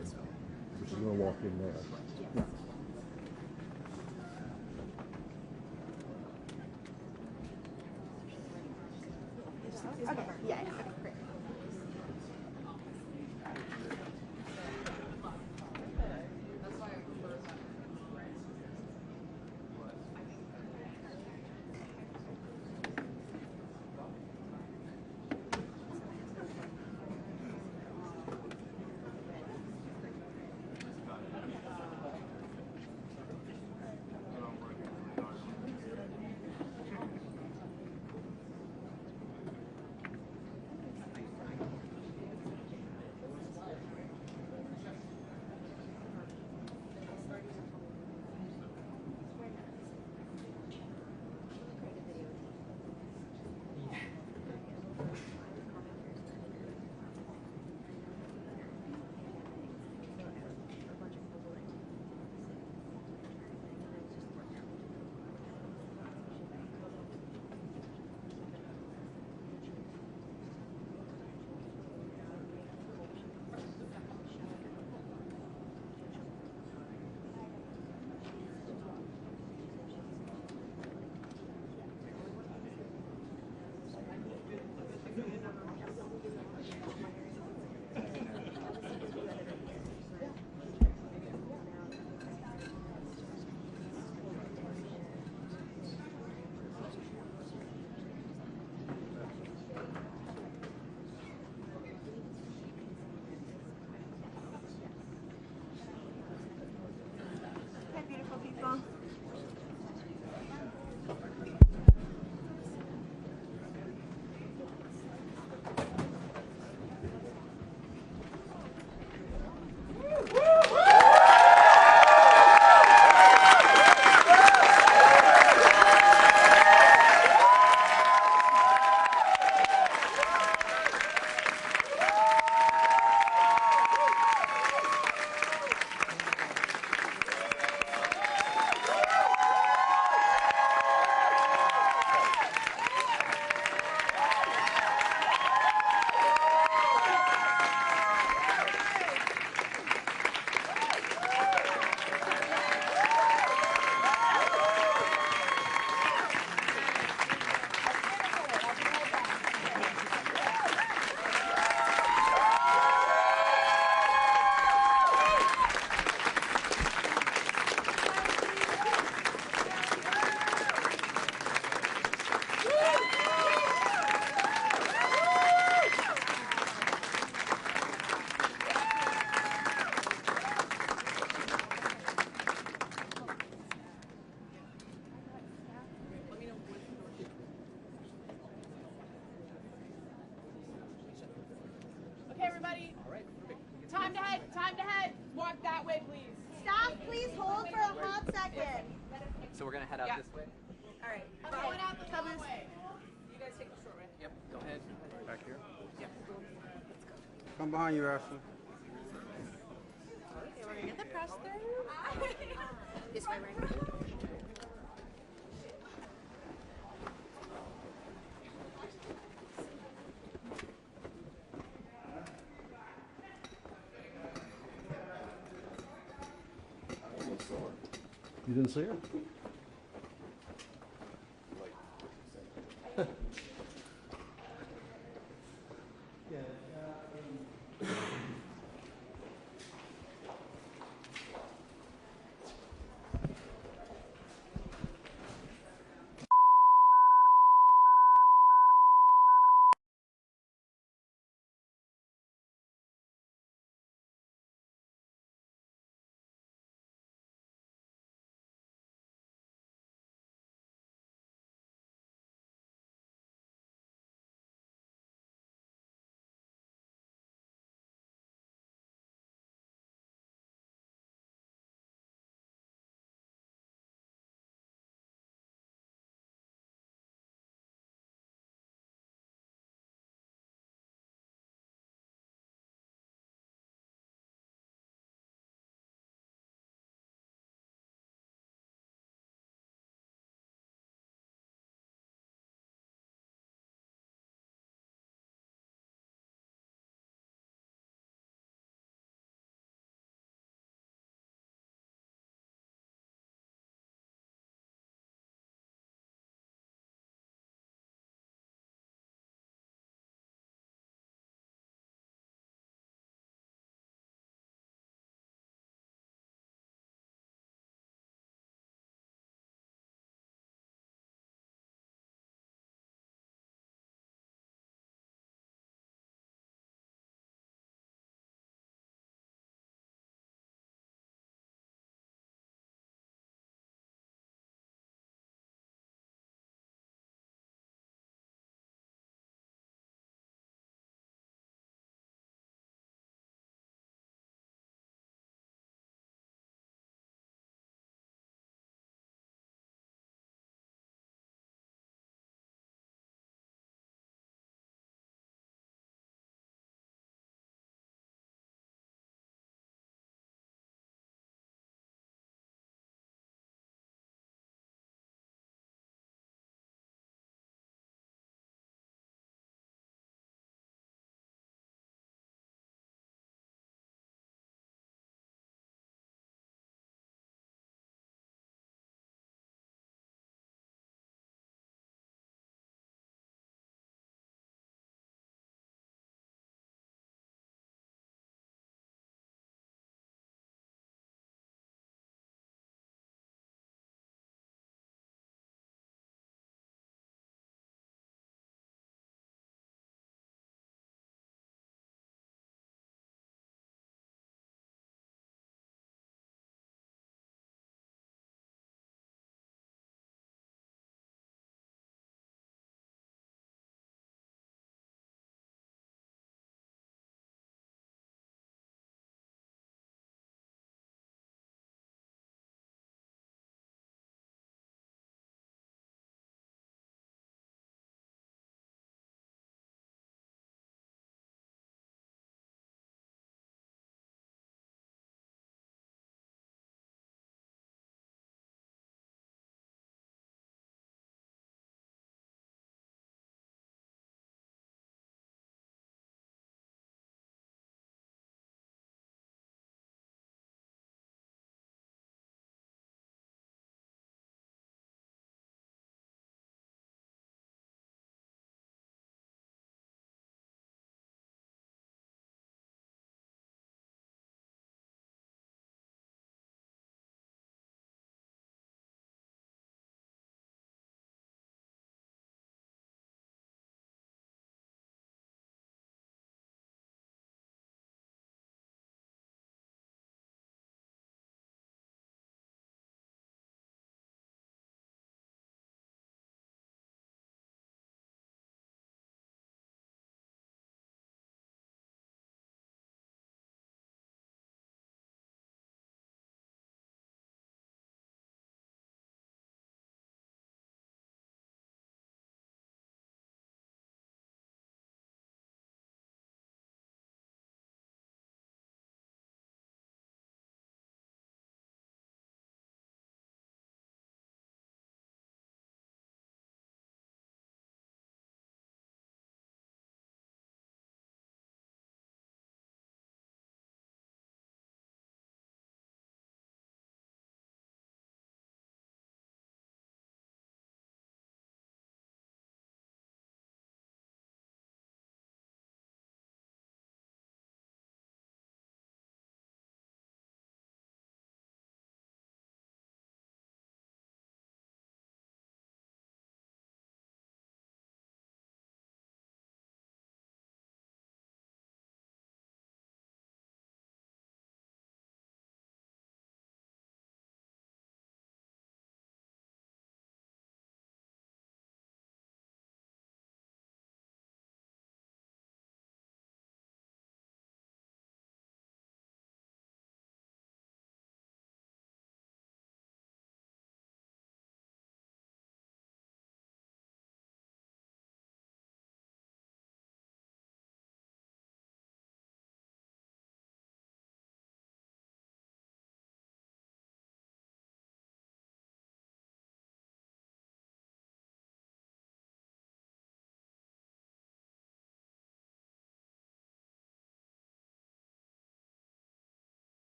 Which is going to walk in there. Yeah. Okay, yeah, okay, great. Hi, beautiful people. Okay, everybody. Time to head. Time to head. Walk that way, please. Stop, please hold for a hot second. So we're gonna head out this way? All right. Going out the long way. You guys take the short way. Yep, go ahead. Back here. Yep. Come behind you, Ashley. Okay, we're gonna get the press through. This way, right? You didn't see her?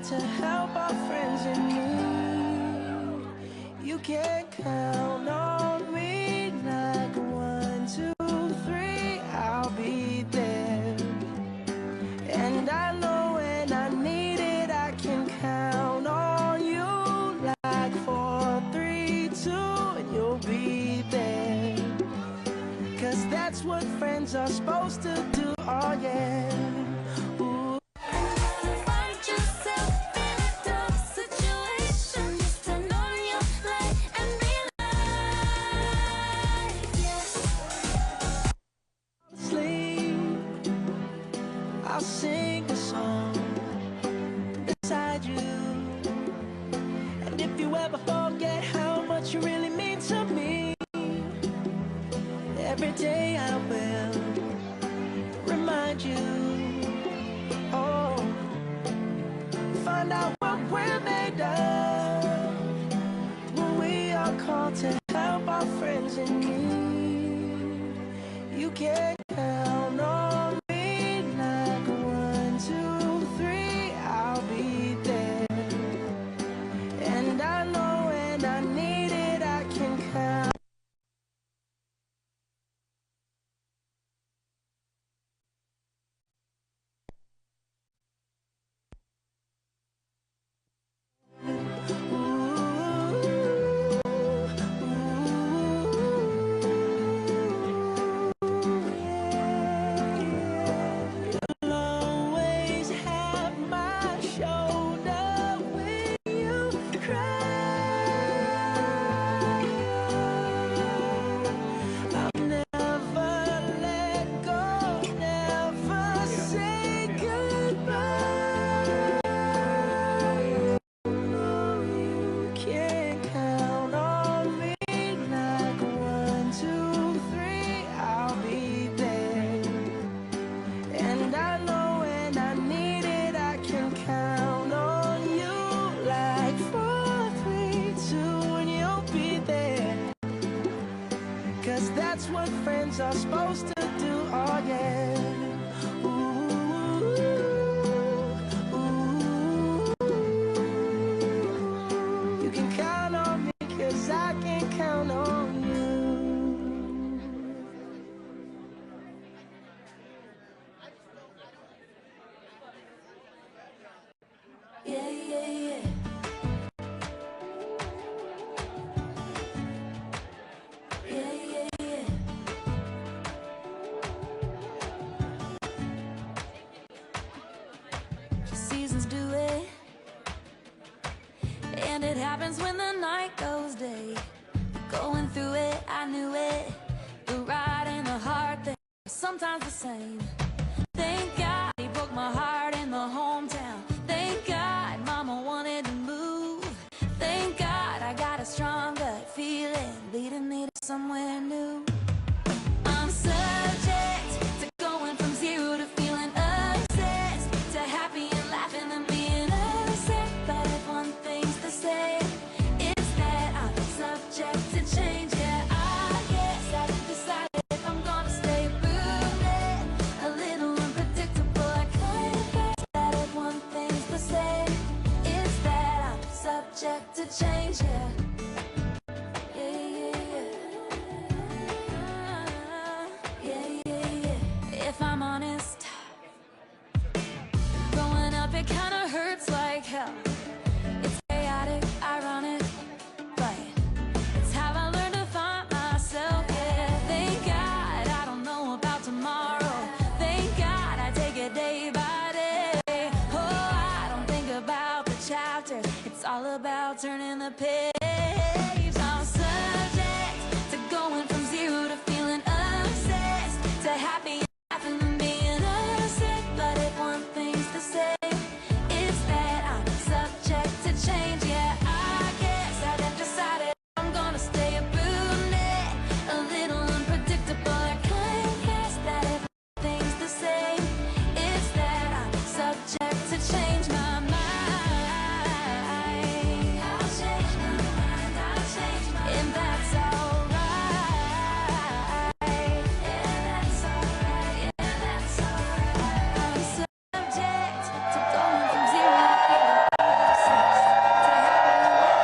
To help our friends in need. You can count on me like 1, 2, 3, I'll be there. And I know when I need it, I can count on you like 4, 3, 2, and you'll be there. 'Cause that's what friends are supposed to do, oh yeah. I'll sing a song beside you. And if you ever forget how much you really mean to me, every day I will remind you. Oh, find out what we're made of when we are called to help our friends in need. You can count on me like 1, 2, 3, I'll be there. And I know when I need it, I can count. That's what friends are supposed to do, oh yeah. Ooh, ooh. You can count on me, 'cause I can count on you. Yeah, yeah, yeah. Seasons do it, and it happens when the night goes day. Going through it, I knew it. The ride and the hard thing, sometimes the same. Thank God he broke my heart in the hometown. Thank God mama wanted to move. Thank God I got a strong gut feeling leading me to somewhere new. I'm subject to going from 0 to feeling alive. the page. All subject to going from zero to feeling obsessed, to happy and laughing and being upset. But if one thing's the same, it's that I'm subject to change. Yeah, I guess I done decided I'm gonna stay a brunette, a little unpredictable. I can't guess that if one thing's the same, it's that I'm subject to change my mind. I'll change my mind, I'll change my mind, and that's alright. Yeah, that's alright, yeah, that's alright. I'm subject to going from zero to feeling obsessed, to happy and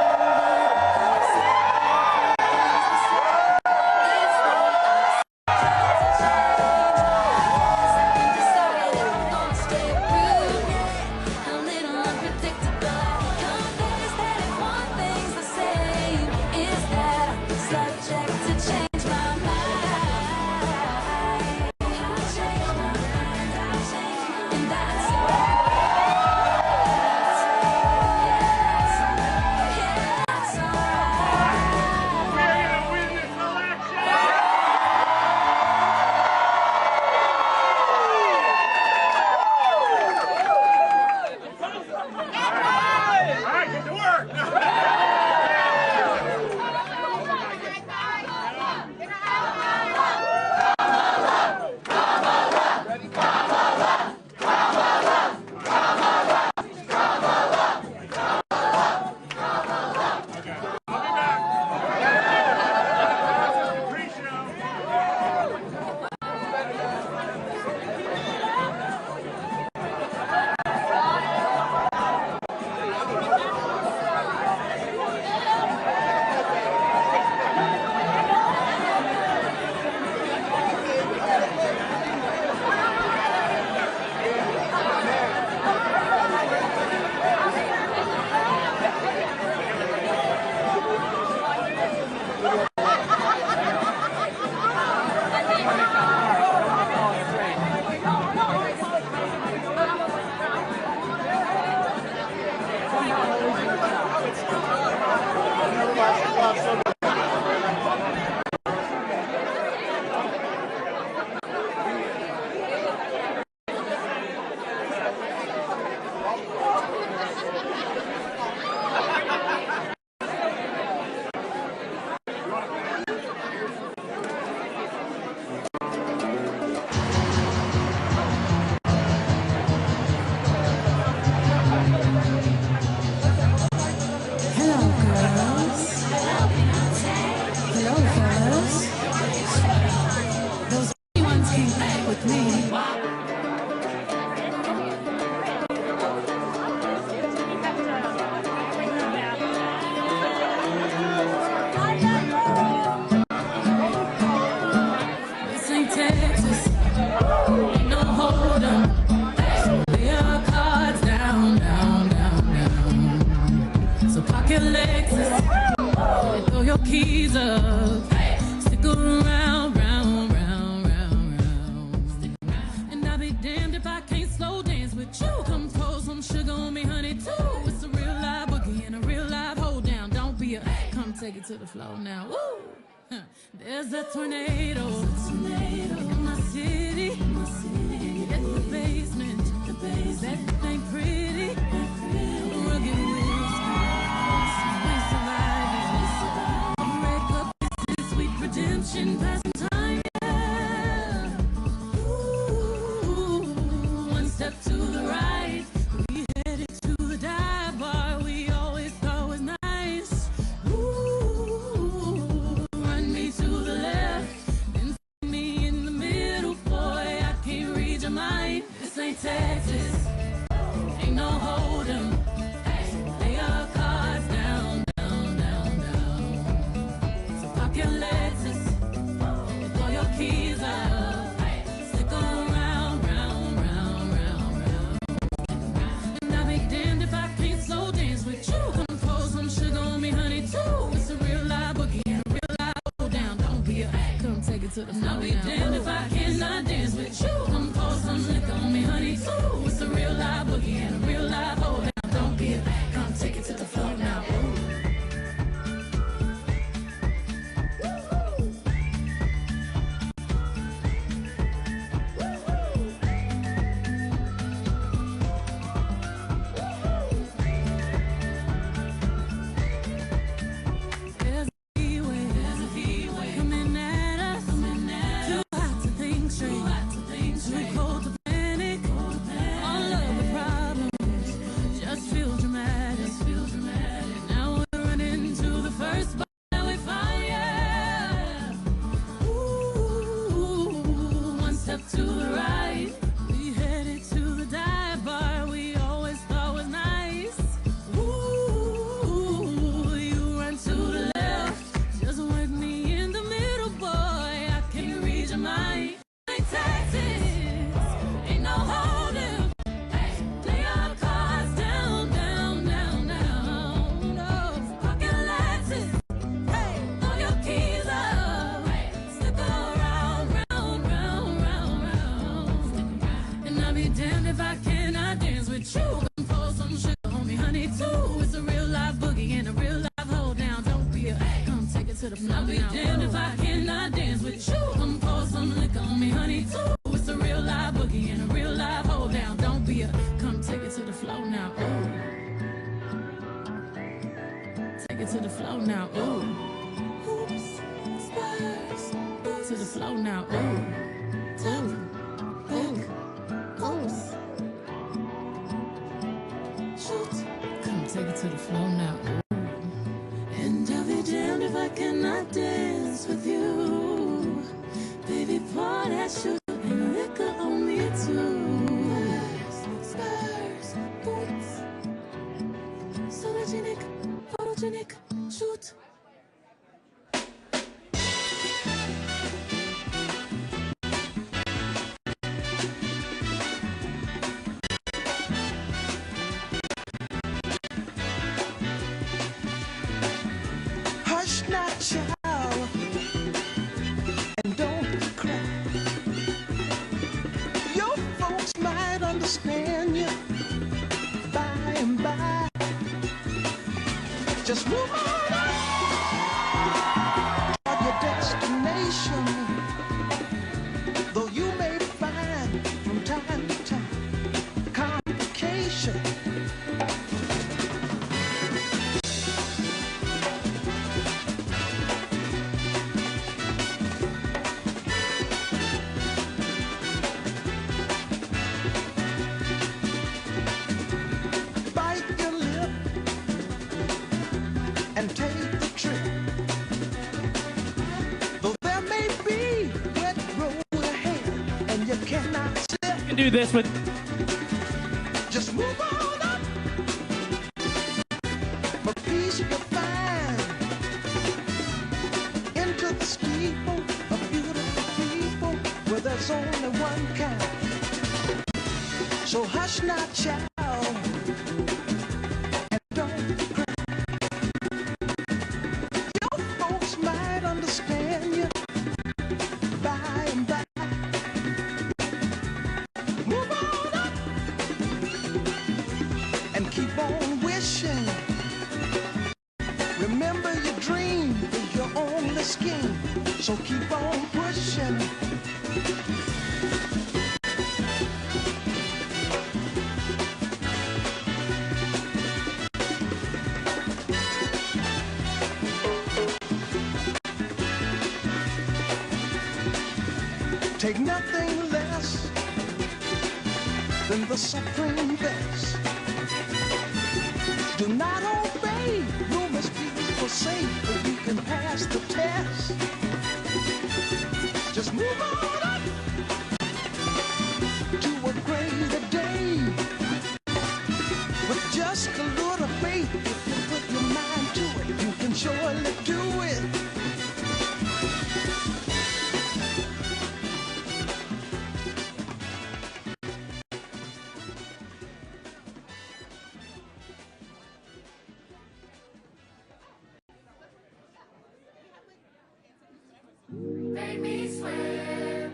keys up. Stick around, round, round, round, round. And I'll be damned if I can't slow dance with you. Come pour some sugar on me, honey, too. It's a real live boogie and a real live hold down. Don't be a come take it to the floor now. Woo! There's a tornado in my city. At the basement. That ain't pretty. Rugged redemption, passing time, yeah. Ooh, one step to the right, we headed to the dive bar we always thought was nice. Ooh, run me to the left, then see me in the middle, boy, I can't read your mind. This ain't Texas, ain't no hold'em. Lay your cards down, down, down, down. So pop your legs. Keys up, stick around, round, round, round, round. And I'll be damned if I can't slow dance with you. Come pour some sugar on me, honey, too. It's a real live boogie and a real live hold down. Don't be a come take it to the floor. I'll be damned if I cannot dance with you. Come pour some liquor on me, honey, too. It's a real live boogie and a real live hold down. Don't be a come take it to the floor now. Ooh. my taxes. Ain't no holding. Lay your cards down, down, down, down. No pocket glasses. Throw your keys up. Stick around, round, round, round, round. And I'll be damned if I cannot dance with you. Come pour some sugar on me, honey, too. It's a real life boogie and a real life hold down. Don't be a come take it to the floor. I'll be damned if I cannot dance with you. Come pour some liquor on me, honey, too. It's a real life boogie and a real life hold down. Don't be a come take it to the floor now. Ooh. Take it to the floor now. Ooh. Hoops, spurs, to the floor now. Ooh. Ooh. Ooh. Hoops. Shoot. Come take it to the floor now. Ooh. And I'll be damned if I cannot dance with you. Baby, pour that sugar and liquor on me too. Spurs, boots, sologenic, photogenic, shoot. Hush not, child, and don't cry. Your folks might understand you by and by. Just move on up toward your destination. Though you may find from time to time complication. Bite your lip and take the trip. Though there may be wet road ahead and you cannot slip. You can do this with Just move on up. For peace you'll find into the steeple of beautiful people where there's only one kind. So hush not, child, and don't cry. Your folks might understand you by and by. Move on up and keep on wishing. Remember your dream is your only scheme, so keep on pushing. Take nothing less than the supreme best. Do not obey rumors people say, but you can pass the test. Just move on up to a greater day. With just a little faith, if you put your mind to it, you can surely do it. Make me sweat,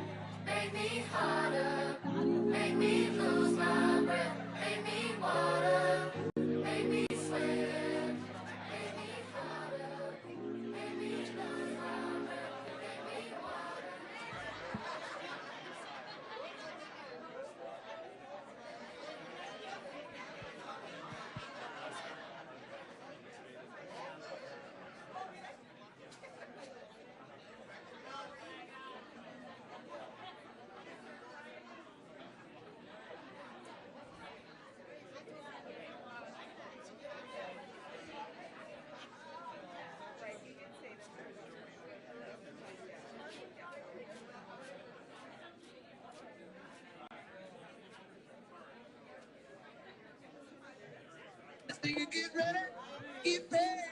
make me harder, make me lose my breath, make me water, make me sweat, make me harder, make me lose my breath, make me water. Get ready, get ready.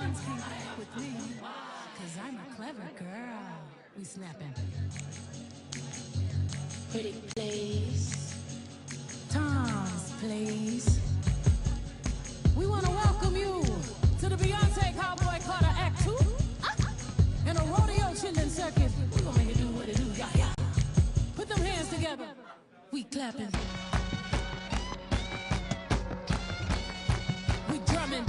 ones can't fuck with me, 'cause I'm a clever girl. We snapping. Pretty please. Tom's place. We want to welcome you to the Beyonce Cowboy Carter Act 2 and a rodeo chillin' circuit. We gonna make it do what it do, yeah, yeah. Put them hands together. We clapping. We drumming.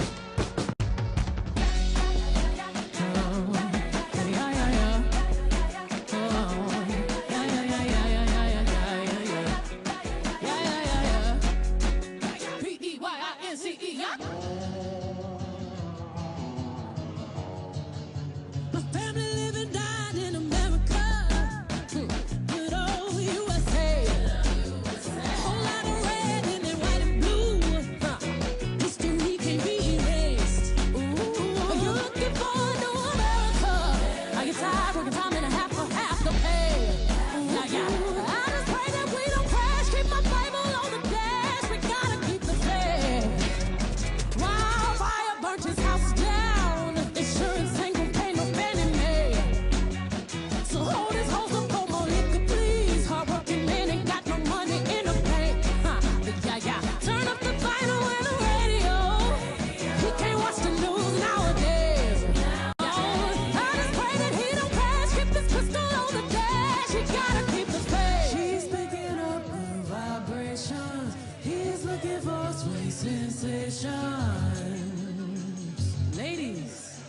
Ladies,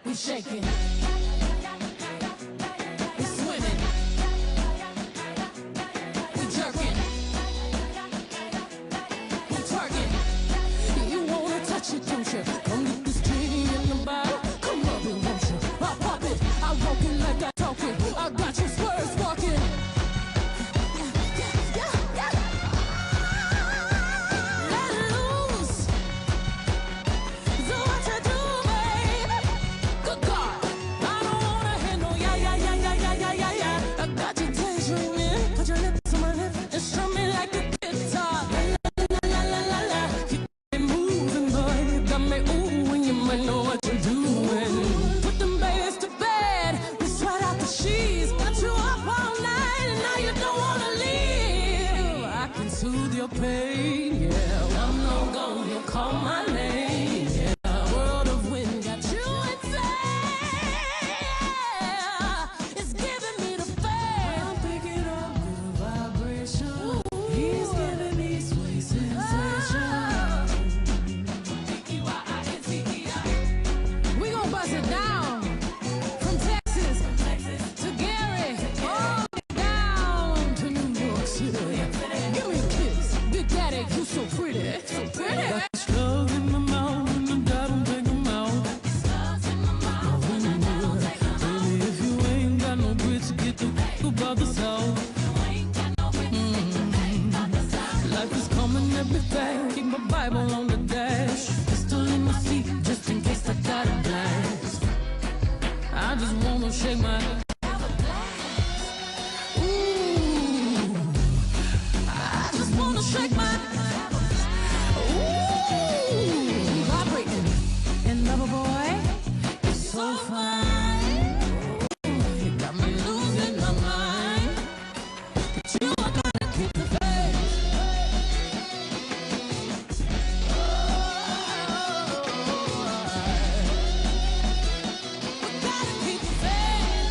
we shaking, we swimming, we jerking, we twerking. You wanna touch it, don't you? Come get this genie in the bottle. Come rub it, won't you? I pop it, I walk it like I talk it. I got you swerves walking. Soothe your pain, yeah. I'm no go, you call my name, yeah. World of wind got you insane. It's giving me the fame. I'm picking up good vibration. He's giving me sweet sensation. We gon' bust it down from Texas to Gary, all down to New York City. Give me a kiss, Big Daddy, you so pretty, so pretty. Got slugs in my mouth, and I don't take them out. Baby, if you ain't got no grits, get the f*** about the south. Life is coming everything, keep my Bible on the dash. Pistol in my seat, just in case I got a blast. I just wanna shake my head. Shake my ooh, vibrating, and lover boy, it's so fine. You got me losing my mind, but you are gonna keep the faith. We gotta keep the faith.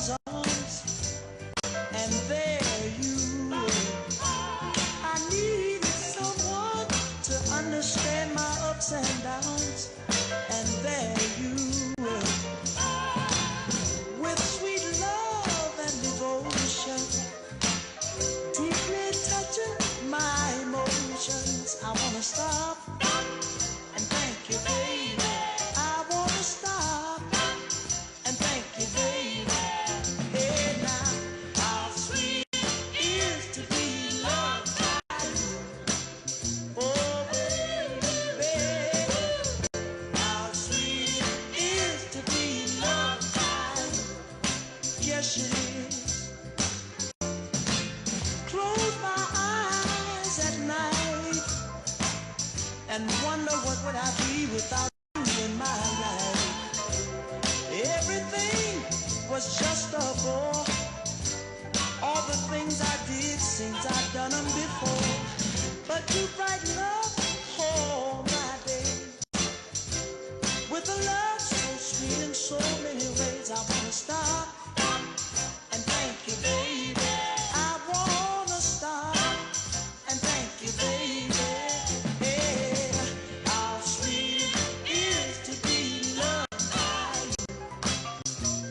mama's arms, and there you were. I needed someone to understand my ups and downs, and there you were. With sweet love and devotion, deeply touching my emotions. I wanna stop and thank you, baby. I wanna stop and thank you, baby. Hey now, how sweet it is to be loved by you. Oh baby, how sweet it is to be loved by you. Yes it is. Close my eyes at night and wonder what would I be without you in my life. Everything was just a bore. All the things I did seems I've done them before. But you brighten up all my day with a love so sweet in so many ways. I wanna stop and thank you, baby. I wanna stop and thank you, baby. Hey, how sweet it is to be loved by you.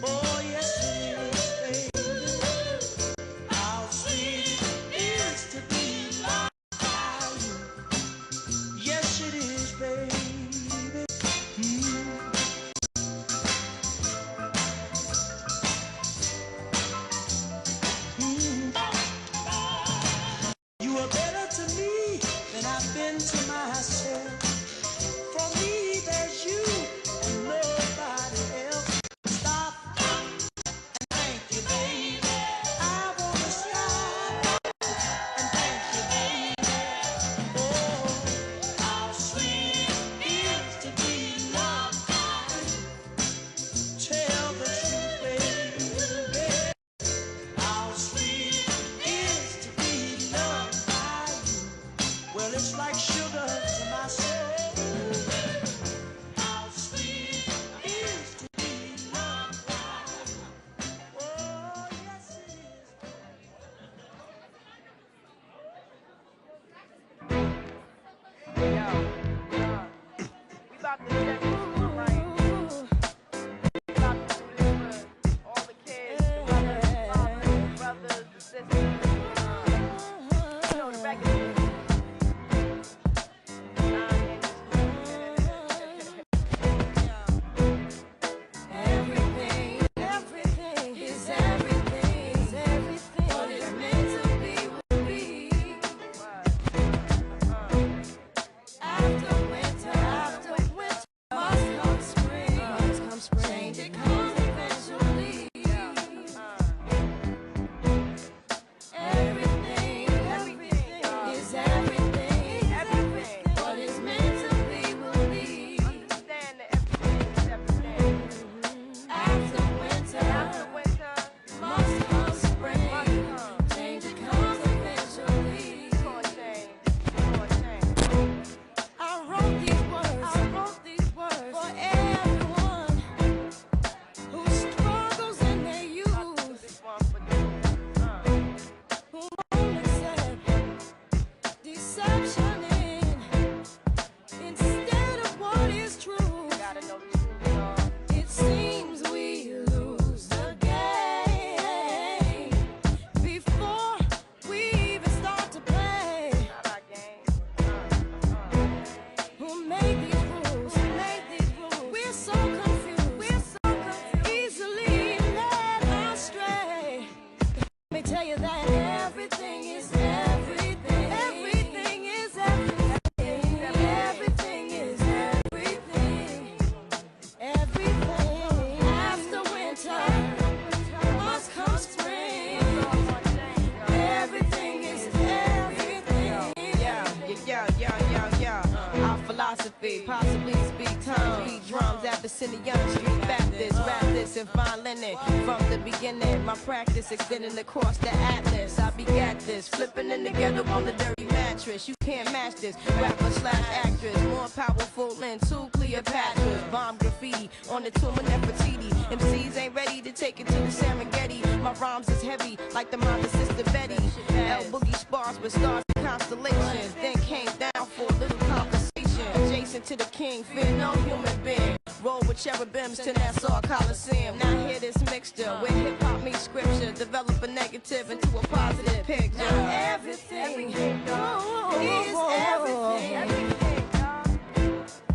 Oh, yes it is, baby. How sweet it is to be loved by you. Yes it is, baby. You are better to me than I've been to myself. For me, there's you and nobody else. Stop and thank you, baby. I wanna stop and thank you, baby. Oh, how sweet it is to be loved by you. Tell the truth, baby. How sweet it is to be loved by you. Well, it's like sugar to my soul. How sweet it is to be loved by you. Oh, yes it is. We about to step into the rain. We about to do this for all the kids, the mothers, the brothers, the sisters. You know, the regular. Everything, everything is everything, is everything. What is meant to be will be. After winter, must come spring. Change it comes eventually. Everything, everything is everything, everything. What is meant to be will be. Understand that everything is everything. After winter, must come spring. Change it comes eventually. It's gonna change. It's gonna change. I wrote these words for everyone who struggles in their youth, This one for you. who won't accept deception instead of what is true. Gotta know the truth, y'all. It seems we lose the game before we even start to play. Not our game. Who made these rules? We're so confused. Easily led astray. Let me tell you that everything is everything. Everything is everything. Everything is everything. Everything. After winter must come spring. Everything is everything. Our philosophy, possibly speak tongues, beat drums at Vicinity Young Street Baptist, rap this practice in fine linen. From the beginning, my practice extending across the atlas. I begat this, flipping in together on the dirty mattress. You can't match this, rapper slash actress. More powerful than two Cleopatras. Bomb graffiti on the tomb of Nefertiti. MCs ain't ready to take it to the Serengeti. My rhymes is heavy, like the mother sister Betty. L Boogie spars with stars and constellations. Then came down for a little conversation. Adjacent to the king, fear no human being. Roll with cherubims to Nassau Coliseum. Now hear this mixture where hip hop meets scripture. Develop a negative into a positive picture. Everything is everything.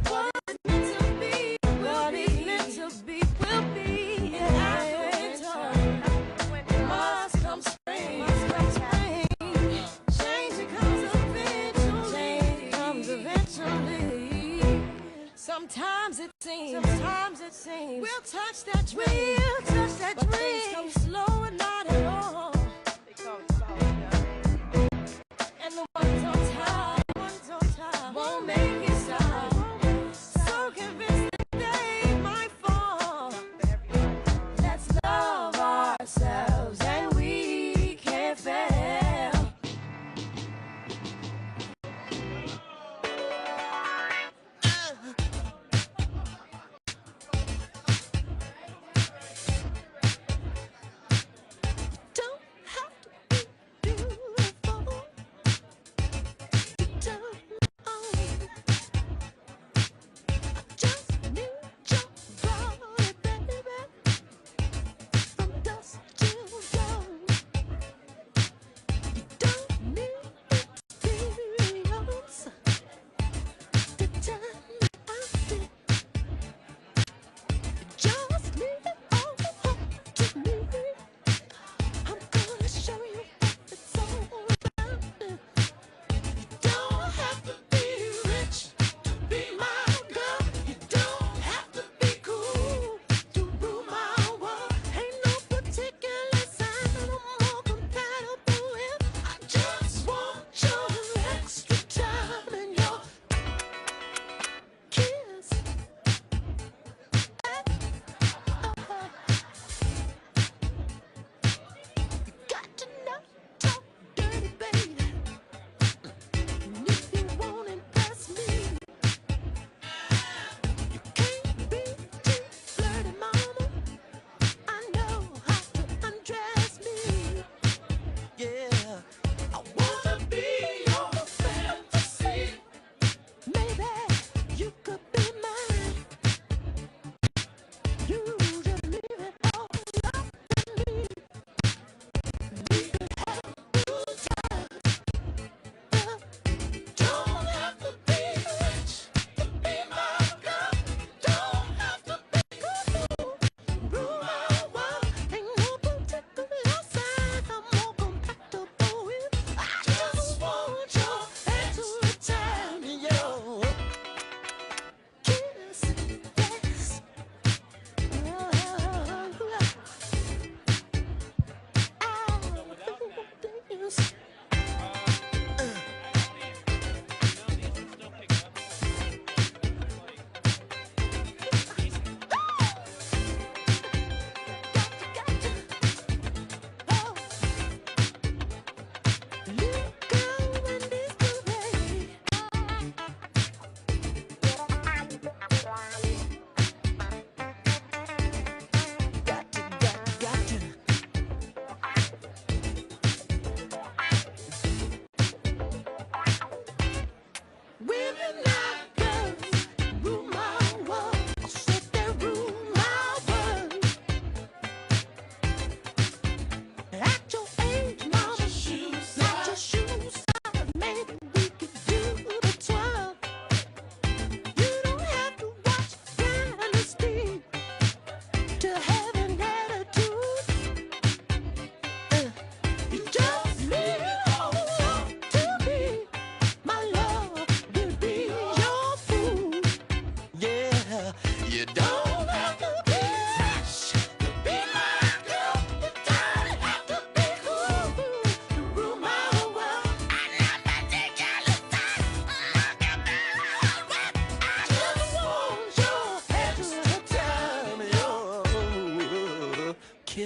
What is meant to be will be. Meant to be will be. And after winter must come spring. Change comes eventually. Sometimes it seems we'll touch that dream. But things come slow and not at all. And the ones on top won't make it stop. So convinced that they might fall. Let's love ourselves and we can't fail. Don't have to be beautiful to turn on. Just need your body, baby, from dusk till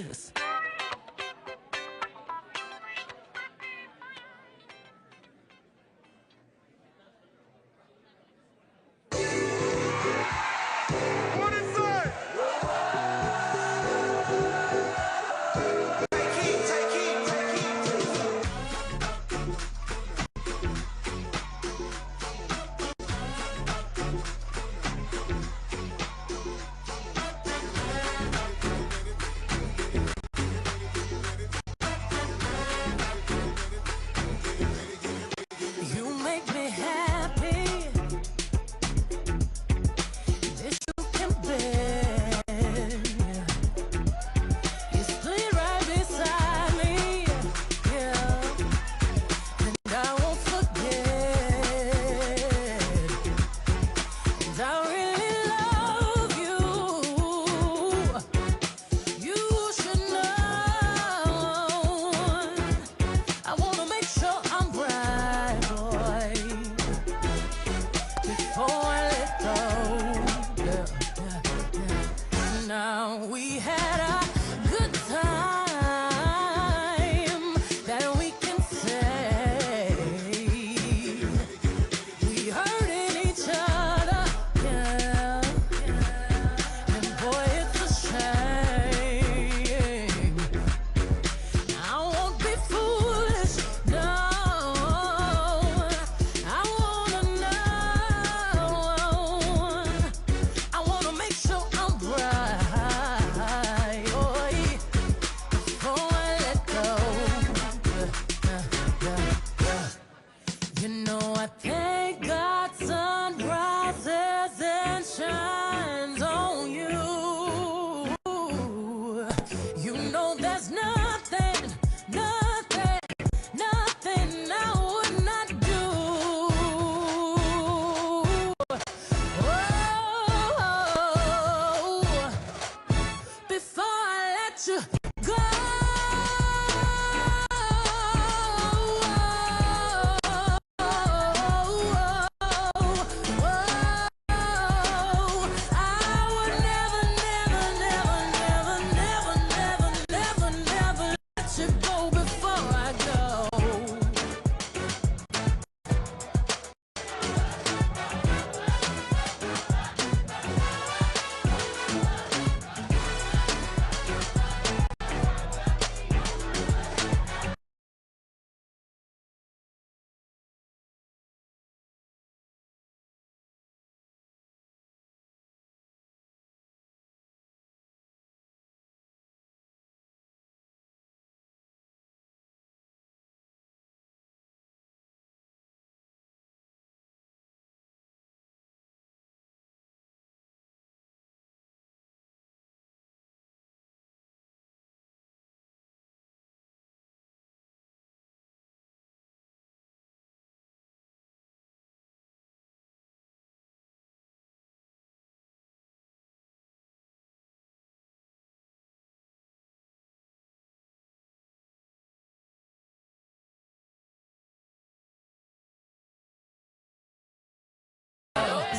this.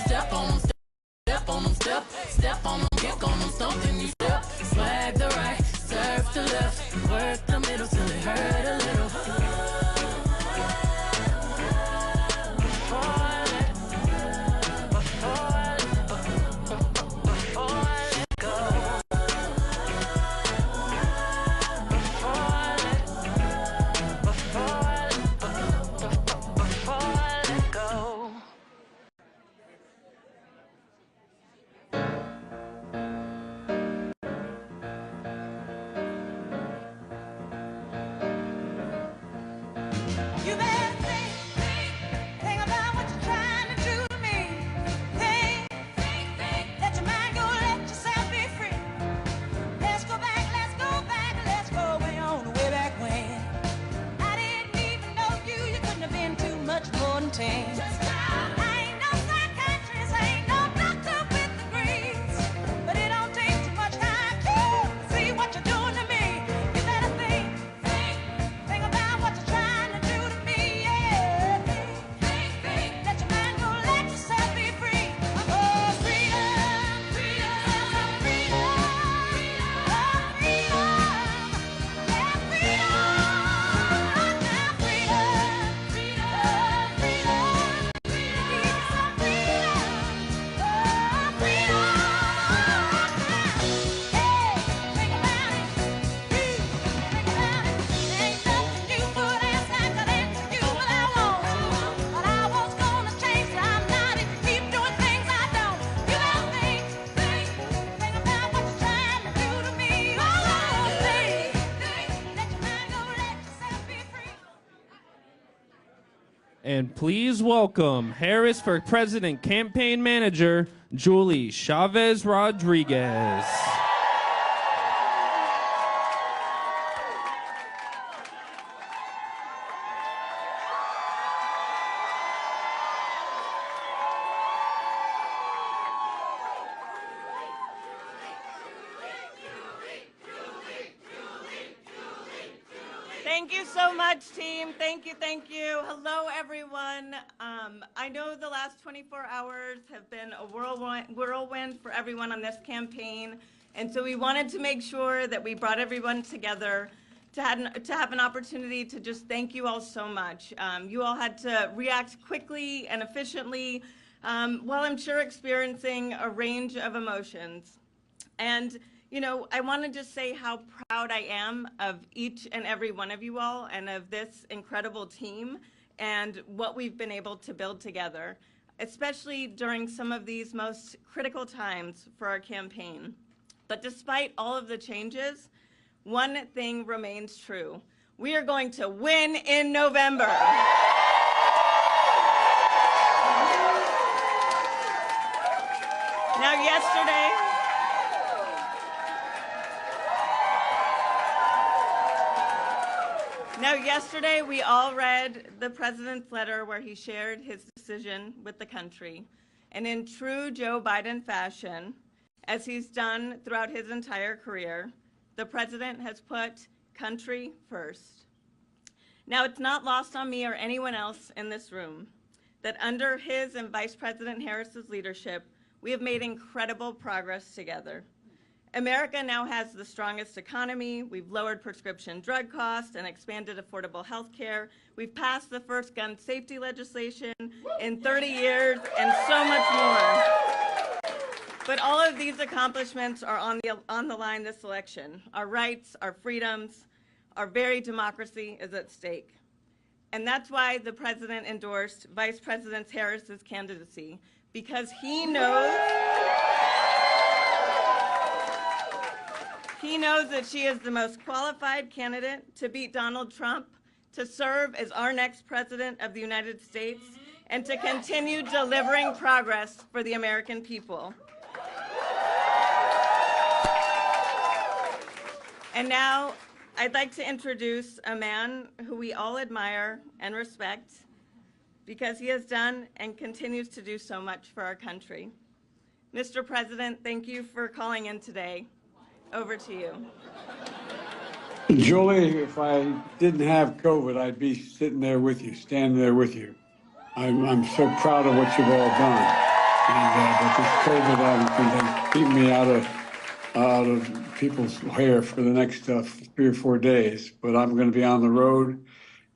Step on them, step on them, step on them, kick on them, something you step. Swag the right, serve the left, work the middle till it hurt a little. And please welcome Harris for President Campaign Manager, Julie Chavez Rodriguez. Thank you so much, team. Thank you, thank you. Hello, everyone. I know the last 24 hours have been a whirlwind for everyone on this campaign, and so we wanted to make sure that we brought everyone together to have an opportunity to just thank you all so much. You all had to react quickly and efficiently while I'm sure experiencing a range of emotions. And you know, I want to just say how proud I am of each and every one of you all and of this incredible team and what we've been able to build together, especially during some of these most critical times for our campaign. But despite all of the changes, one thing remains true. We are going to win in November. Now, yesterday we all read the president's letter where he shared his decision with the country. And in true Joe Biden fashion, as he's done throughout his entire career, the president has put country first. Now, it's not lost on me or anyone else in this room that under his and Vice President Harris's leadership, we have made incredible progress together. America now has the strongest economy. We've lowered prescription drug costs and expanded affordable health care. We've passed the first gun safety legislation in 30 years and so much more. But all of these accomplishments are on the line this election. Our rights, our freedoms, our very democracy is at stake. And that's why the president endorsed Vice President Harris's candidacy, because he knows that she is the most qualified candidate to beat Donald Trump, to serve as our next president of the United States, and to continue delivering progress for the American people. And now, I'd like to introduce a man who we all admire and respect because he has done and continues to do so much for our country. Mr. President, thank you for calling in today. Over to you. Julie, if I didn't have COVID, I'd be sitting there with you, standing there with you. I'm so proud of what you've all done. And but this COVID keep me out of people's hair for the next 3 or 4 days. But I'm going to be on the road,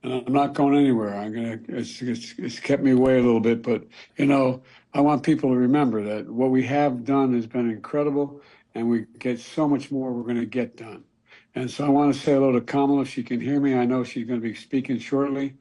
and I'm not going anywhere. It's kept me away a little bit, but you know, I want people to remember that what we have done has been incredible. And we get so much more we're going to get done. And so I want to say hello to Kamala. If she can hear me, I know she's going to be speaking shortly.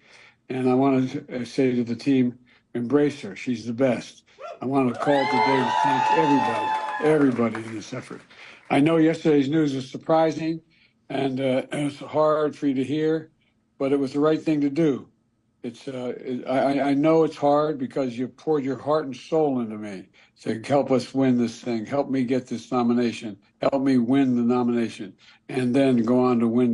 And I want to say to the team, embrace her. She's the best. I want to call today to thank everybody in this effort. I know yesterday's news was surprising and it's hard for you to hear, but it was the right thing to do. I know it's hard because you poured your heart and soul into me to help us win this thing, help me get this nomination, help me win the nomination, and then go on to win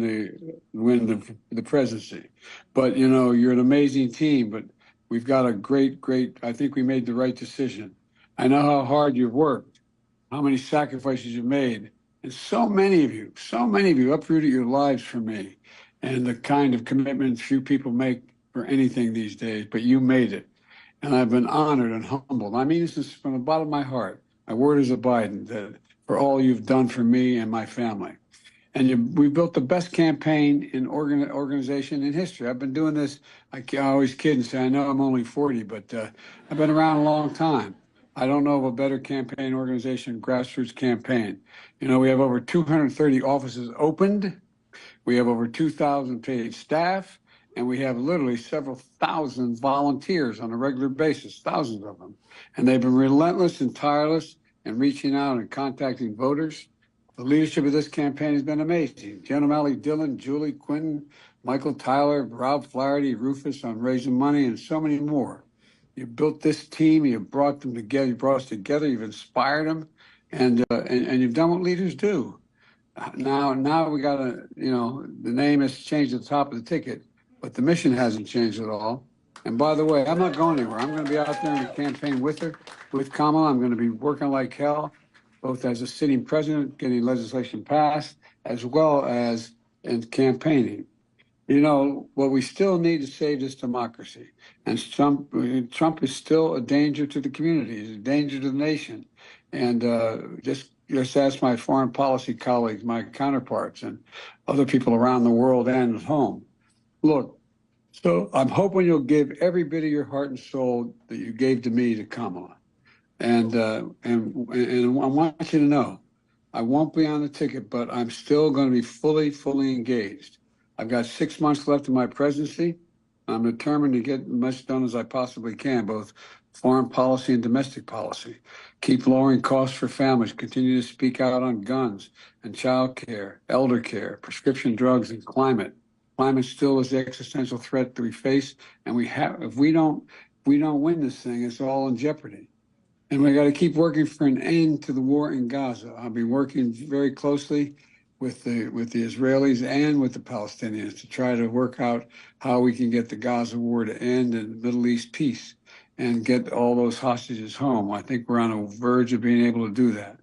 the presidency. But you know, you're an amazing team. But we've got a great. I think we made the right decision. I know how hard you've worked, how many sacrifices you've made, and so many of you uprooted your lives for me, and the kind of commitment few people make for anything these days, but you made it. And I've been honored and humbled. I mean this is from the bottom of my heart. My word is a Biden, that for all you've done for me and my family. And we built the best campaign in organization in history. I've been doing this, I always kid and say, I know I'm only 40, but I've been around a long time. I don't know of a better campaign organization, grassroots campaign. You know, we have over 230 offices opened. We have over 2,000 paid staff. And we have literally several thousand volunteers on a regular basis, thousands of them. And they've been relentless and tireless in reaching out and contacting voters The leadership of this campaign has been amazing. Jen O'Malley Dillon, Julie Quinton, Michael Tyler, Rob Flaherty, Rufus on raising money, and so many more. You built this team, you brought them together, you brought us together, you've inspired them, and you've done what leaders do. Now we got to, the name has changed at the top of the ticket, but the mission hasn't changed at all. And by the way, I'm not going anywhere. I'm going to be out there in the campaign with her, with Kamala. I'm going to be working like hell, both as a sitting president, getting legislation passed, as well as in campaigning. What we still need to save this democracy. And Trump is still a danger to the community. He's a danger to the nation. And just ask my foreign policy colleagues, my counterparts, and other people around the world and at home. Look, so I'm hoping you'll give every bit of your heart and soul that you gave to me to Kamala. And I want you to know, I won't be on the ticket, but I'm still going to be fully engaged. I've got 6 months left of my presidency. I'm determined to get as much done as I possibly can, both foreign policy and domestic policy. Keep lowering costs for families, continue to speak out on guns and child care, elder care, prescription drugs, and climate. Climate still is the existential threat that we face, and if we don't win this thing, it's all in jeopardy. And we got to keep working for an end to the war in Gaza. I'll be working very closely with the Israelis and with the Palestinians to try to work out how we can get the Gaza war to end and Middle East peace and get all those hostages home. I think we're on the verge of being able to do that.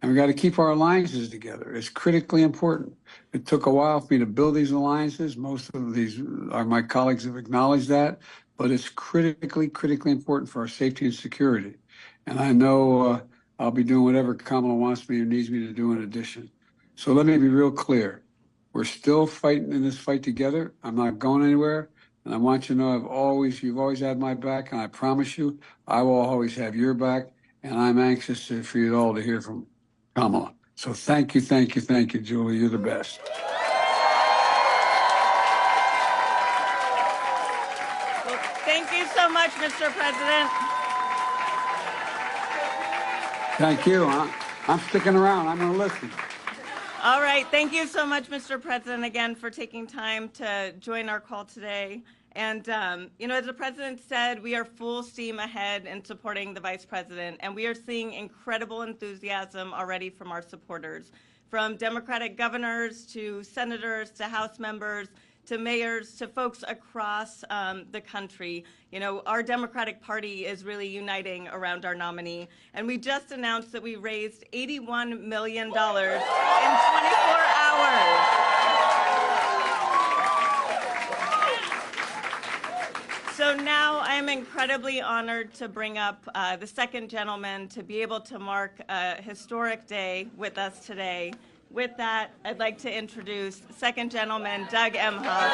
And we got to keep our alliances together. It's critically important. It took a while for me to build these alliances. Most of these my colleagues have acknowledged that, but it's critically important for our safety and security. And I know I'll be doing whatever Kamala wants me or needs me to do in addition. So let me be real clear. We're still fighting in this fight together. I'm not going anywhere. And I want you to know you've always had my back, and I promise you, I will always have your back. And I'm anxious for you all to hear from Kamala. So thank you, Julie. You're the best. Well, thank you so much, Mr. President. Thank you. I'm sticking around. I'm going to listen. All right. Thank you so much, Mr. President, again, for taking time to join our call today. And, as the president said, we are full steam ahead in supporting the vice president, and we are seeing incredible enthusiasm already from our supporters, from Democratic governors to senators to House members to mayors to folks across the country. Our Democratic Party is really uniting around our nominee, and we just announced that we raised $81 million in 24 hours. So now I am incredibly honored to bring up the second gentleman to be able to mark a historic day with us today. With that, I'd like to introduce second gentleman, Doug Emhoff.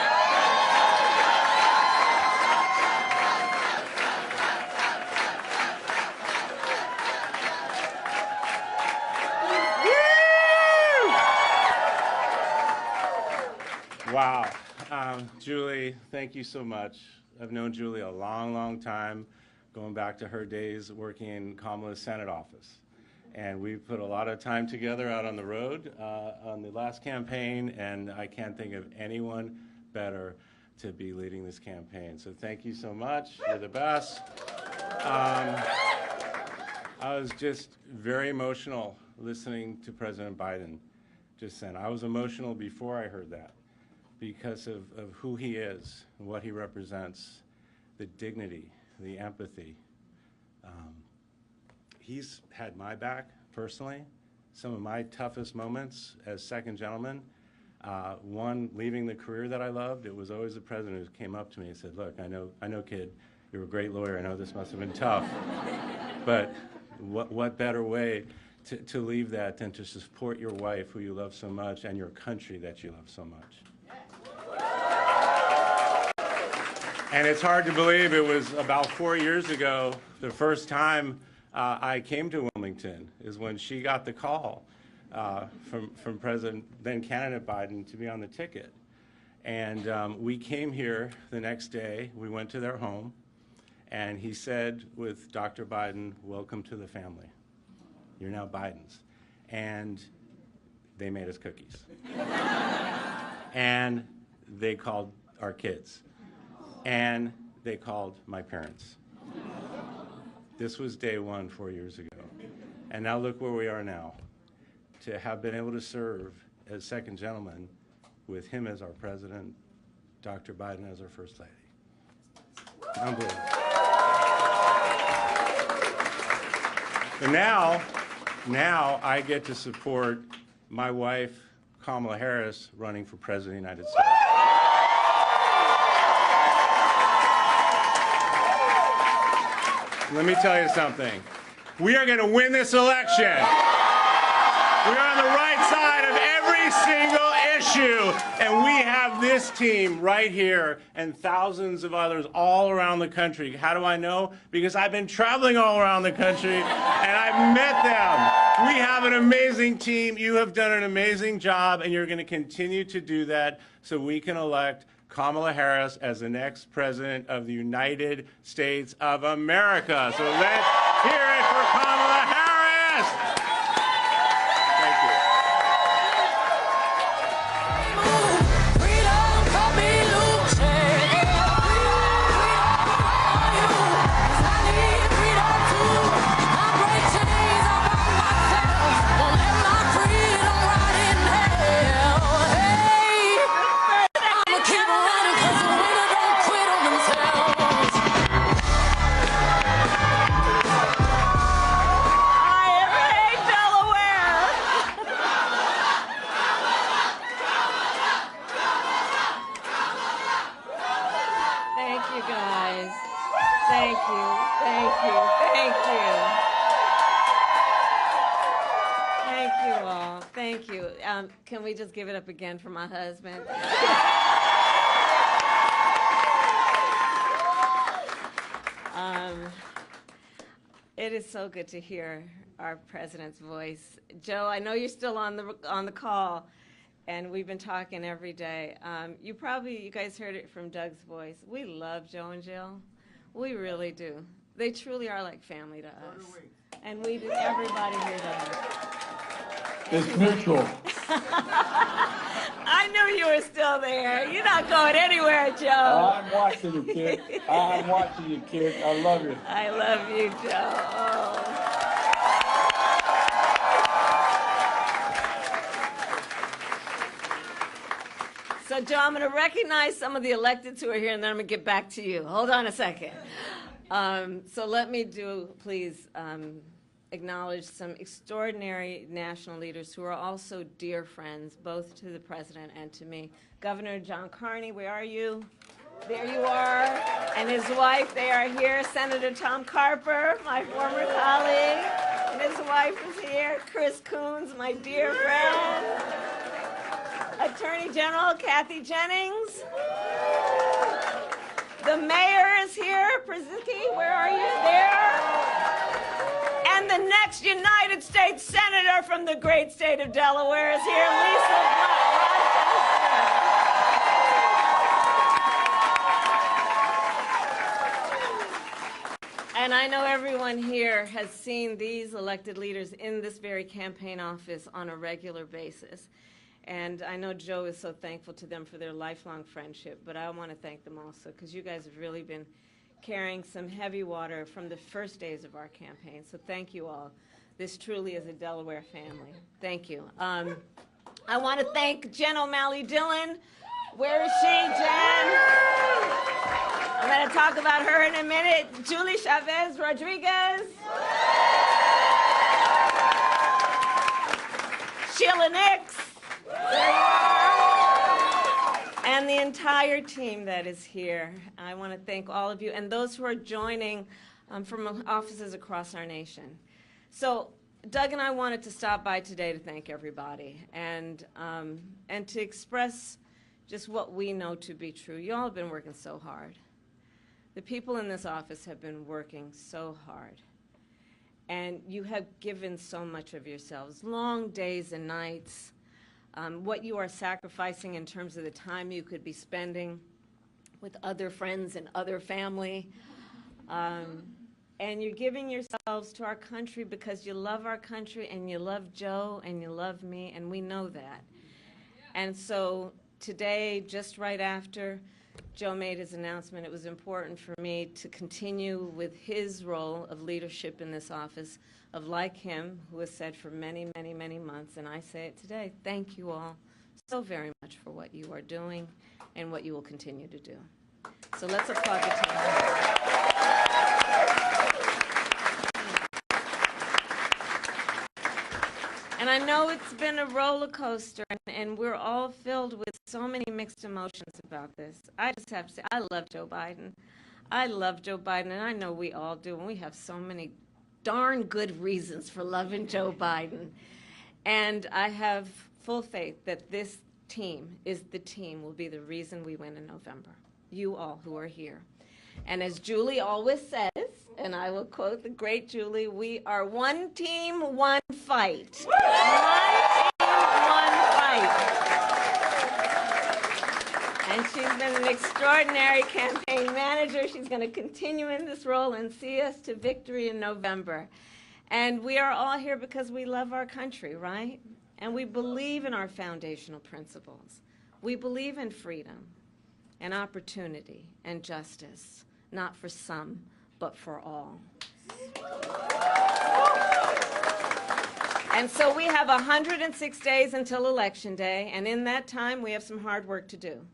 Wow. Julie, thank you so much. I've known Julie a long time, going back to her days working in Kamala's Senate office. And we put a lot of time together out on the road on the last campaign, and I can't think of anyone better to be leading this campaign. So thank you so much. You're the best. I was just very emotional listening to President Biden just then. I was emotional before I heard that because of who he is and what he represents, the dignity, the empathy. He's had my back personally. Some of my toughest moments as second gentleman, one, leaving the career that I loved, it was always the president who came up to me and said, look, I know, kid, you're a great lawyer. I know this must have been tough, but what better way to leave that than to support your wife, who you love so much, and your country that you love so much. And it's hard to believe it was about 4 years ago, the first time I came to Wilmington is when she got the call from President, then candidate Biden, to be on the ticket. And we came here the next day. We went to their home, and he said with Dr. Biden, welcome to the family. You're now Biden's. And they made us cookies. And they called our kids. And they called my parents. This was day one 4 years ago. And now look where we are now. To have been able to serve as second gentleman with him as our president, Dr. Biden as our first lady. Unbelievable. And now I get to support my wife, Kamala Harris, running for president of the United States. Let me tell you something. We are going to win this election. We are on the right side of every single issue, and we have this team right here and thousands of others all around the country. How do I know? Because I've been traveling all around the country, and I've met them. We have an amazing team. You have done an amazing job, and you're going to continue to do that so we can elect Kamala Harris as the next president of the United States of America. So let's hear it for Kamala Harris. Can we just give it up again for my husband? It is so good to hear our president's voice. Joe, I know you're still on the call, and we've been talking every day. You guys heard it from Doug's voice. We love Joe and Jill. We really do. They truly are like family to us. And we do, everybody here does. It's mutual. I knew you were still there. You're not going anywhere, Joe. I'm watching you, kid. I'm watching you, kid. I love you. I love you, Joe. Oh. So, Joe, I'm going to recognize some of the electeds who are here, and then I'm going to get back to you. Hold on a second. So let me please, acknowledge some extraordinary national leaders who are also dear friends, both to the president and to me. Governor John Carney, where are you? There you are. And his wife, they are here. Senator Tom Carper, my former colleague, and his wife is here. Chris Coons, my dear friend. Attorney General Kathy Jennings. The mayor is here. Przicki, where are you? There. And the next United States Senator from the great state of Delaware is here, Lisa Rochester. And I know everyone here has seen these elected leaders in this very campaign office on a regular basis. And I know Joe is so thankful to them for their lifelong friendship, but I want to thank them also because you guys have really been carrying some heavy water from the first days of our campaign. So thank you all. This truly is a Delaware family. Thank you. I want to thank Jen O'Malley Dillon. Where is she, Jen? I'm going to talk about her in a minute. Julie Chavez Rodriguez. Sheila Nix. There you are. And the entire team that is here. I want to thank all of you and those who are joining from offices across our nation. So Doug and I wanted to stop by today to thank everybody and to express just what we know to be true. You all have been working so hard. The people in this office have been working so hard. And you have given so much of yourselves, long days and nights, what you are sacrificing in terms of the time you could be spending with other friends and other family. and you're giving yourselves to our country because you love our country and you love Joe and you love me, and we know that. And so today, just right after Joe made his announcement, it was important for me to continue with his role of leadership in this office, of like him, who has said for many, many, many months, and I say it today, thank you all so very much for what you are doing and what you will continue to do. So let's applaud the team. And I know it's been a roller coaster, and we're all filled with so many mixed emotions about this. I just have to say, I love Joe Biden. I love Joe Biden, and I know we all do, and we have so many darn good reasons for loving Joe Biden. And I have full faith that this team will be the reason we win in November. You all who are here. And as Julie always says, and I will quote the great Julie, we are one team, one fight. One team, one fight. And she's been an extraordinary campaign manager. She's going to continue in this role and see us to victory in November. And we are all here because we love our country, right? And we believe in our foundational principles. We believe in freedom and opportunity and justice, not for some, but for all. And so we have 106 days until Election Day, and in that time we have some hard work to do.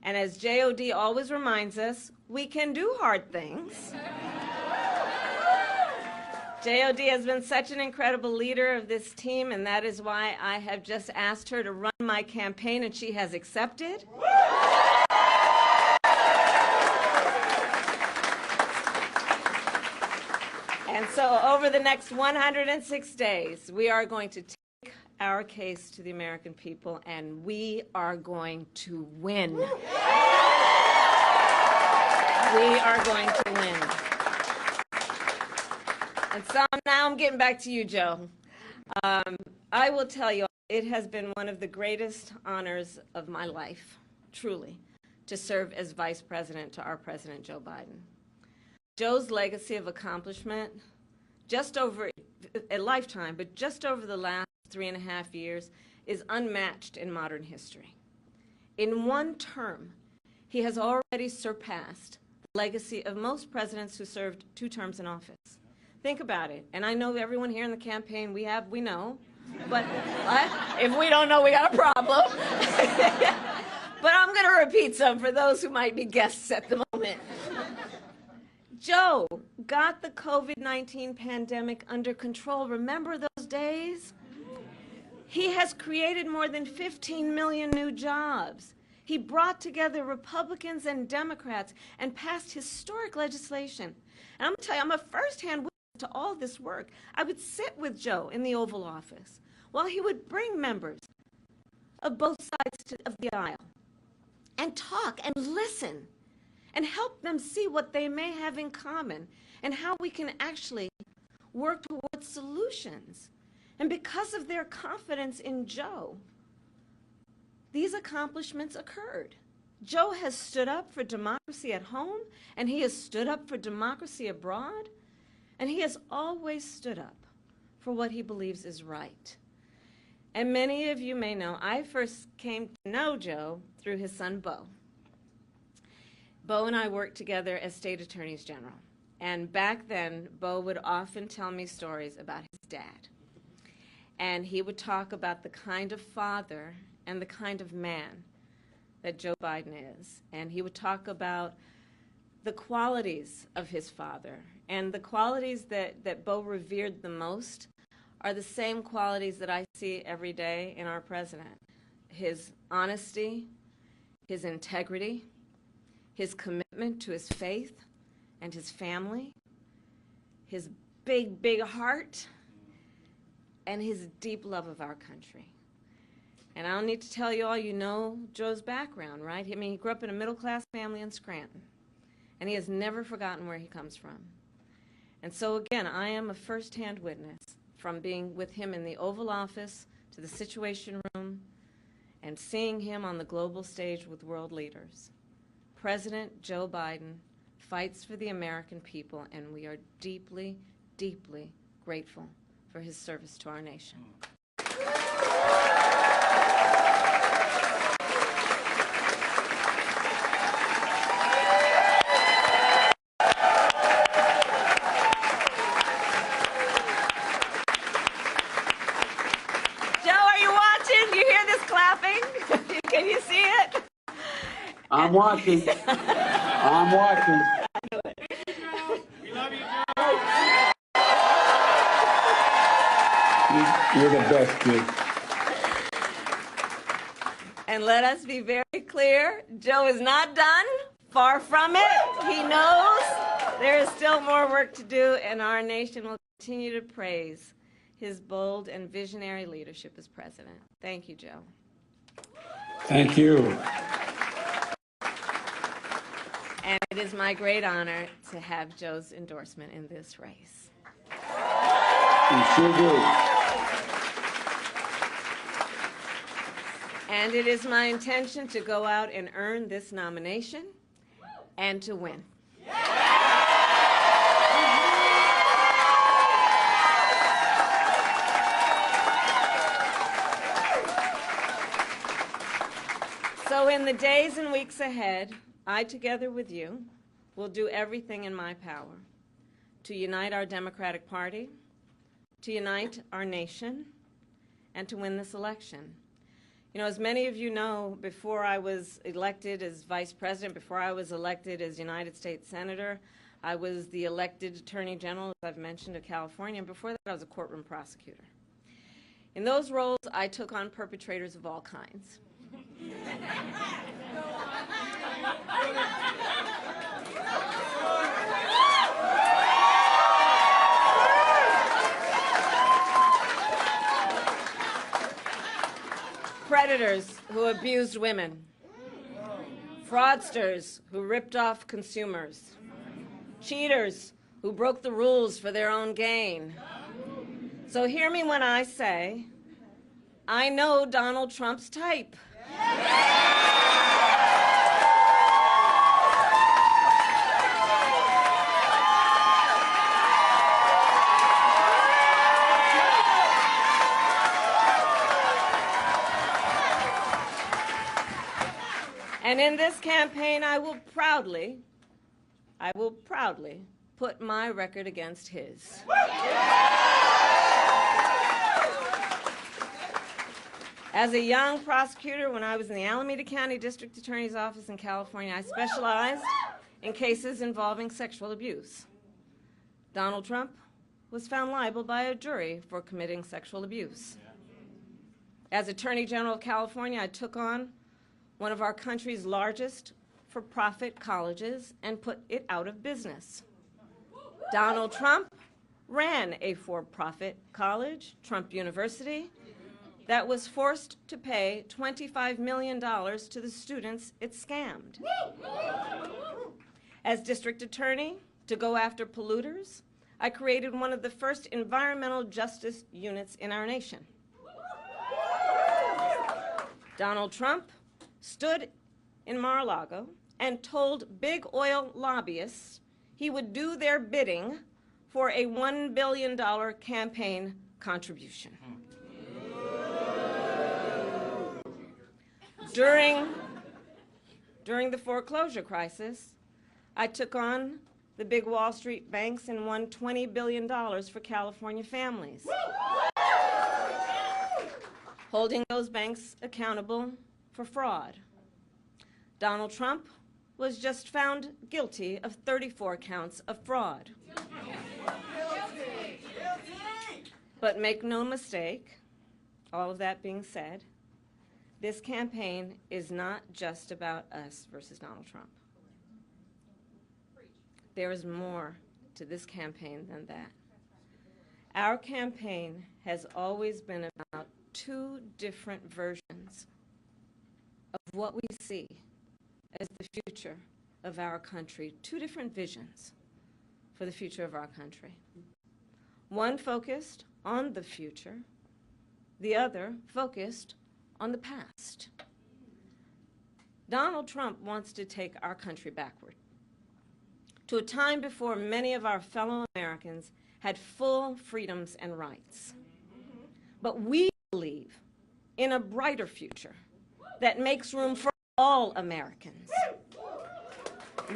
And as JOD always reminds us, we can do hard things. JOD has been such an incredible leader of this team, and that is why I have just asked her to run my campaign, and she has accepted. And so over the next 106 days, we are going to take our case to the American people, and we are going to win. We are going to win. And so now I'm getting back to you, Joe. I will tell you, it has been one of the greatest honors of my life, truly, to serve as Vice President to our President, Joe Biden. Joe's legacy of accomplishment, just over a lifetime, but just over the last 3.5 years, is unmatched in modern history. In one term, he has already surpassed the legacy of most presidents who served 2 terms in office. Think about it. And I know everyone here in the campaign, we know. But if we don't know, we got a problem. But I'm going to repeat some for those who might be guests at the moment. Joe got the COVID-19 pandemic under control. Remember those days? He has created more than 15 million new jobs. He brought together Republicans and Democrats and passed historic legislation. And I'm going to tell you, I'm a firsthand witness to all this work. I would sit with Joe in the Oval Office while he would bring members of both sides of the aisle and talk and listen and help them see what they may have in common and how we can actually work towards solutions. And because of their confidence in Joe, these accomplishments occurred. Joe has stood up for democracy at home, and he has stood up for democracy abroad, and he has always stood up for what he believes is right. And many of you may know, I first came to know Joe through his son, Beau. Beau and I worked together as state attorneys general. And back then, Beau would often tell me stories about his dad. And he would talk about the kind of father and the kind of man that Joe Biden is. And he would talk about the qualities of his father. And the qualities that Beau revered the most are the same qualities that I see every day in our president. His honesty, his integrity, his commitment to his faith and his family, his big, big heart, and his deep love of our country. And I don't need to tell you all, you know Joe's background, right? I mean, he grew up in a middle-class family in Scranton, and he has never forgotten where he comes from. And so again, I am a first-hand witness from being with him in the Oval Office to the Situation Room and seeing him on the global stage with world leaders. President Joe Biden fights for the American people, and we are deeply, deeply grateful for his service to our nation. Can you see it? I'm watching. I'm watching. We love you, You're the best, kid. And let us be very clear, Joe is not done. Far from it. He knows there is still more work to do, and our nation will continue to praise his bold and visionary leadership as president. Thank you, Joe. Thank you. And it is my great honor to have Joe's endorsement in this race. You sure do. And it is my intention to go out and earn this nomination and to win. So in the days and weeks ahead, I, together with you, will do everything in my power to unite our Democratic Party, to unite our nation, and to win this election. You know, as many of you know, before I was elected as Vice President, before I was elected as United States Senator, I was the elected Attorney General, as I've mentioned, of California, and before that I was a courtroom prosecutor. In those roles, I took on perpetrators of all kinds. Predators who abused women, fraudsters who ripped off consumers, cheaters who broke the rules for their own gain. So hear me when I say, I know Donald Trump's type. And in this campaign, I will proudly put my record against his. As a young prosecutor, when I was in the Alameda County District Attorney's Office in California, I specialized in cases involving sexual abuse. Donald Trump was found liable by a jury for committing sexual abuse. As Attorney General of California, I took on one of our country's largest for-profit colleges and put it out of business. Donald Trump ran a for-profit college, Trump University, that was forced to pay $25 million to the students it scammed. As district attorney, to go after polluters, I created one of the first environmental justice units in our nation. Donald Trump stood in Mar-a-Lago and told big oil lobbyists he would do their bidding for a $1 billion campaign contribution. During the foreclosure crisis, I took on the big Wall Street banks and won $20 billion for California families, holding those banks accountable for fraud. Donald Trump was just found guilty of 34 counts of fraud. But make no mistake, all of that being said, this campaign is not just about us versus Donald Trump. There is more to this campaign than that. Our campaign has always been about two different versions of what we see as the future of our country, two different visions for the future of our country. One focused on the future, the other focused on the past. Donald Trump wants to take our country backward. to a time before many of our fellow Americans had full freedoms and rights. But we believe in a brighter future that makes room for all Americans.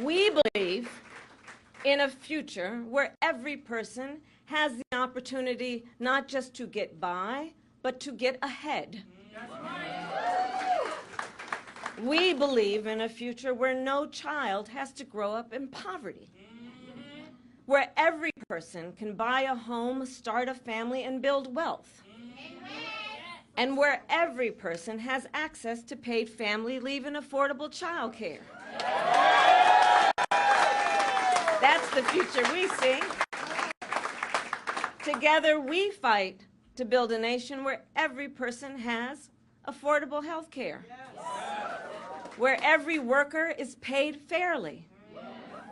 We believe in a future where every person has the opportunity not just to get by, but to get ahead. We believe in a future where no child has to grow up in poverty, where every person can buy a home, start a family, and build wealth, and where every person has access to paid family leave and affordable child care. That's the future we see. Together, we fight to build a nation where every person has affordable health care, where every worker is paid fairly,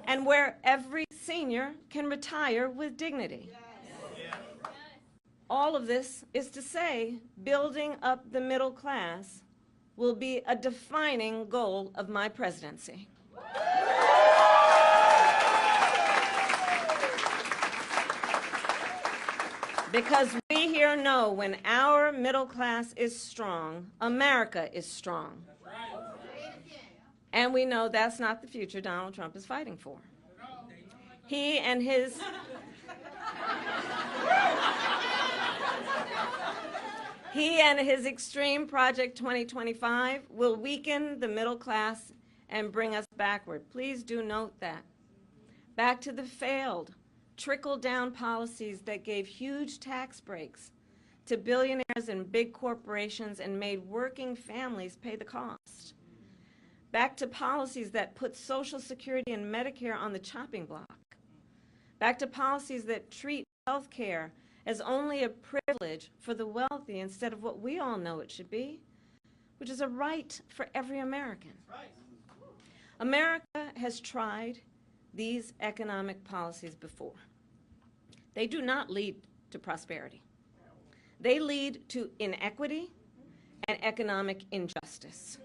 and where every senior can retire with dignity. All of this is to say, building up the middle class will be a defining goal of my presidency. Because we here know when our middle class is strong, America is strong. And we know that's not the future Donald Trump is fighting for. He and his extreme Project 2025 will weaken the middle class and bring us backward. Please do note that. Back to the failed trickle-down policies that gave huge tax breaks to billionaires and big corporations and made working families pay the cost. Back to policies that put Social Security and Medicare on the chopping block. Back to policies that treat health care as only a privilege for the wealthy instead of what we all know it should be, which is a right for every American. America has tried these economic policies before. They do not lead to prosperity. They lead to inequity and economic injustice.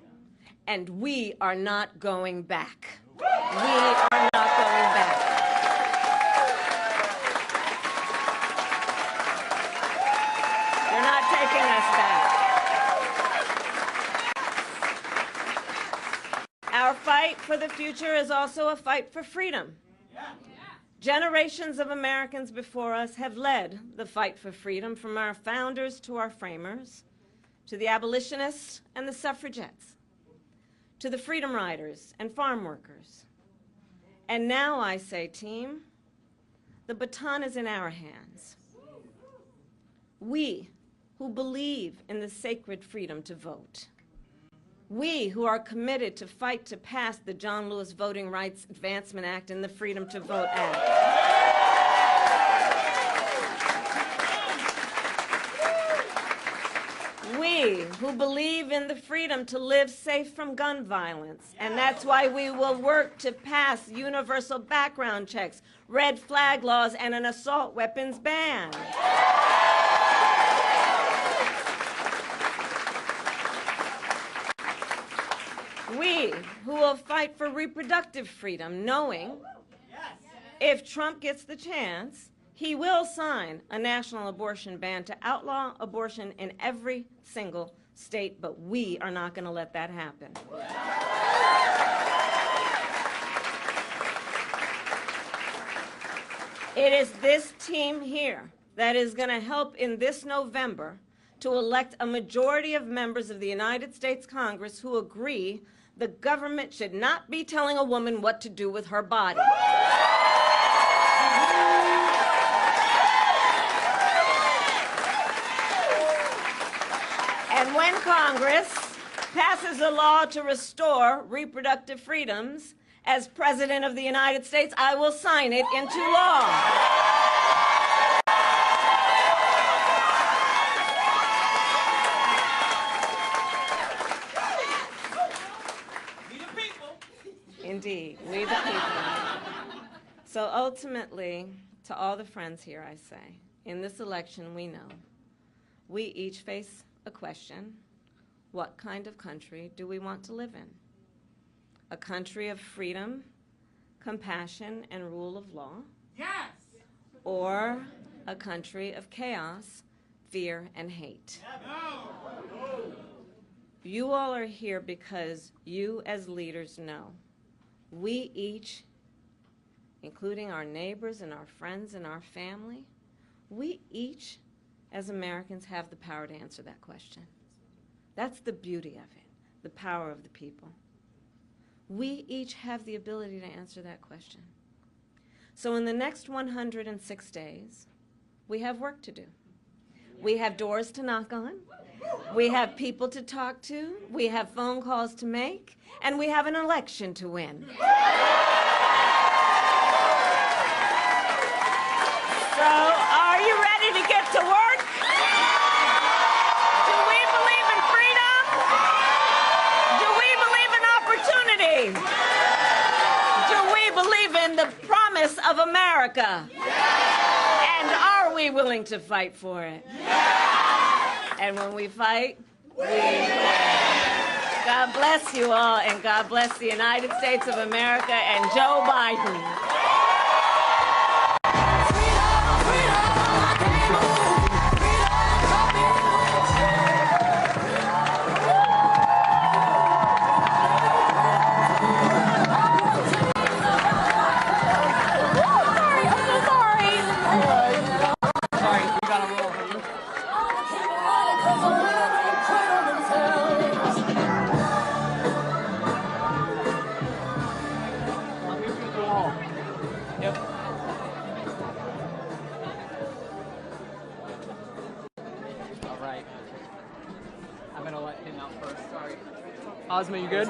And we are not going back. We are not going back. They're not taking us back. Our fight for the future is also a fight for freedom. Generations of Americans before us have led the fight for freedom, from our founders to our framers, to the abolitionists and the suffragettes, to the freedom riders and farm workers. And now I say, team, the baton is in our hands. We who believe in the sacred freedom to vote, we who are committed to fight to pass the John Lewis Voting Rights Advancement Act and the Freedom to Vote Act. We who believe in the freedom to live safe from gun violence, and that's why we will work to pass universal background checks, red flag laws, and an assault weapons ban. We who will fight for reproductive freedom, knowing if Trump gets the chance, he will sign a national abortion ban to outlaw abortion in every single state, but we are not going to let that happen. It is this team here that is going to help in this November to elect a majority of members of the United States Congress who agree the government should not be telling a woman what to do with her body. And when Congress passes a law to restore reproductive freedoms, as President of the United States, I will sign it into law. Indeed, we the people. So ultimately, to all the friends here, I say, in this election, we know we each face a question: what kind of country do we want to live in? A country of freedom, compassion, and rule of law? Yes! Or a country of chaos, fear, and hate? No! You all are here because you as leaders know we each, including our neighbors and our friends and our family, we each as Americans have the power to answer that question. That's the beauty of it, the power of the people. We each have the ability to answer that question. So in the next 106 days, we have work to do. We have doors to knock on. We have people to talk to. We have phone calls to make. And we have an election to win. So, are you ready to get to work? Do we believe in freedom? Do we believe in opportunity? Do we believe in the promise of America? And are we willing to fight for it? And when we fight, we win. God bless you all, and God bless the United States of America and Joe Biden. Ozma, you good?